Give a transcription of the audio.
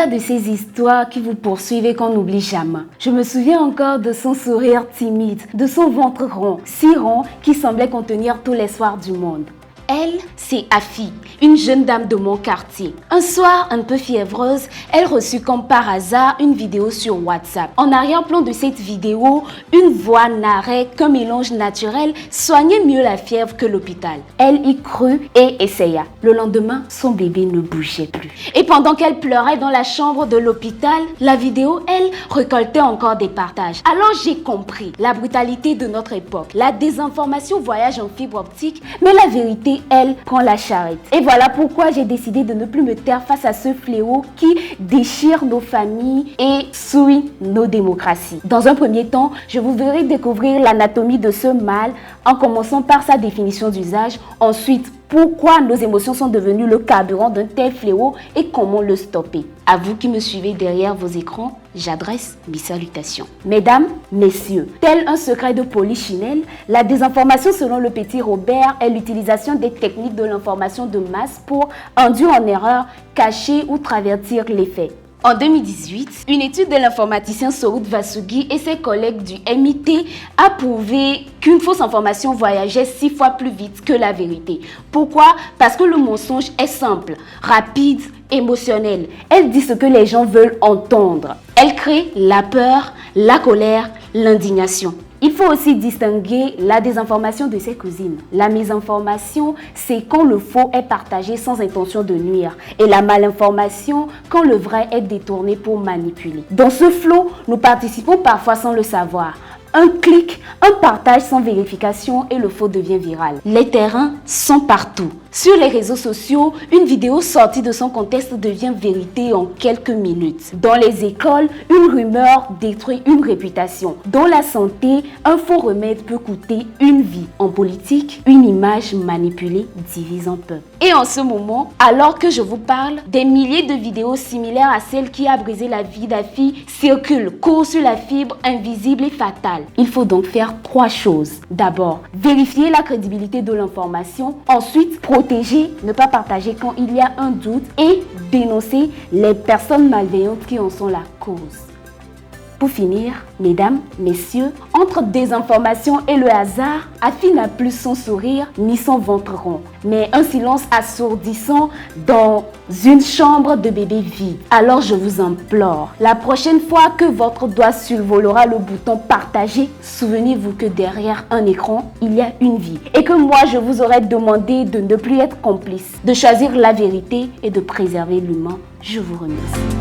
a de ces histoires qui vous poursuivent et qu'on n'oublie jamais. Je me souviens encore de son sourire timide, de son ventre rond, si rond qu'il semblait contenir tous les soirs du monde. Elle, c'est Afi, une jeune dame de mon quartier. Un soir, un peu fiévreuse, elle reçut comme par hasard une vidéo sur WhatsApp. En arrière-plan de cette vidéo, une voix narrait qu'un mélange naturel soignait mieux la fièvre que l'hôpital. Elle y crut et essaya. Le lendemain, son bébé ne bougeait plus. Et pendant qu'elle pleurait dans la chambre de l'hôpital, la vidéo, elle, récoltait encore des partages. Alors j'ai compris la brutalité de notre époque. La désinformation voyage en fibre optique, mais la vérité, elle, prend la charrette. Et voilà pourquoi j'ai décidé de ne plus me taire face à ce fléau qui déchire nos familles et souille nos démocraties. Dans un premier temps, je vous verrai découvrir l'anatomie de ce mal en commençant par sa définition d'usage. Ensuite, pourquoi nos émotions sont devenues le carburant d'un tel fléau et comment le stopper. À vous qui me suivez derrière vos écrans, j'adresse mes salutations. Mesdames, messieurs, tel un secret de polichinelle, la désinformation selon le petit Robert est l'utilisation des techniques de l'information de masse pour induire en erreur, cacher ou travertir les faits. En 2018, une étude de l'informaticien Sorut Vasughi et ses collègues du MIT a prouvé qu'une fausse information voyageait 6 fois plus vite que la vérité. Pourquoi? Parce que le mensonge est simple, rapide, émotionnel. Elle dit ce que les gens veulent entendre. Elle crée la peur, la colère, l'indignation. Il faut aussi distinguer la désinformation de ses cousines. La mésinformation, c'est quand le faux est partagé sans intention de nuire. Et la malinformation, quand le vrai est détourné pour manipuler. Dans ce flot, nous participons parfois sans le savoir. Un clic, un partage sans vérification et le faux devient viral. Les terrains sont partout. Sur les réseaux sociaux, une vidéo sortie de son contexte devient vérité en quelques minutes. Dans les écoles, une rumeur détruit une réputation. Dans la santé, un faux remède peut coûter une vie. En politique, une image manipulée divise un peuple. Et en ce moment, alors que je vous parle, des milliers de vidéos similaires à celle qui a brisé la vie d'Afi circulent, courent sur la fibre invisible et fatale. Il faut donc faire 3 choses. D'abord, vérifier la crédibilité de l'information. Ensuite, protéger, ne pas partager quand il y a un doute. Et dénoncer les personnes malveillantes qui en sont la cause. Pour finir, mesdames, messieurs, entre désinformation et le hasard, Afi n'a plus son sourire ni son ventre rond, mais un silence assourdissant dans une chambre de bébé vide. Alors je vous implore, la prochaine fois que votre doigt survolera le bouton partager, souvenez-vous que derrière un écran, il y a une vie. Et que moi, je vous aurais demandé de ne plus être complice, de choisir la vérité et de préserver l'humain. Je vous remercie.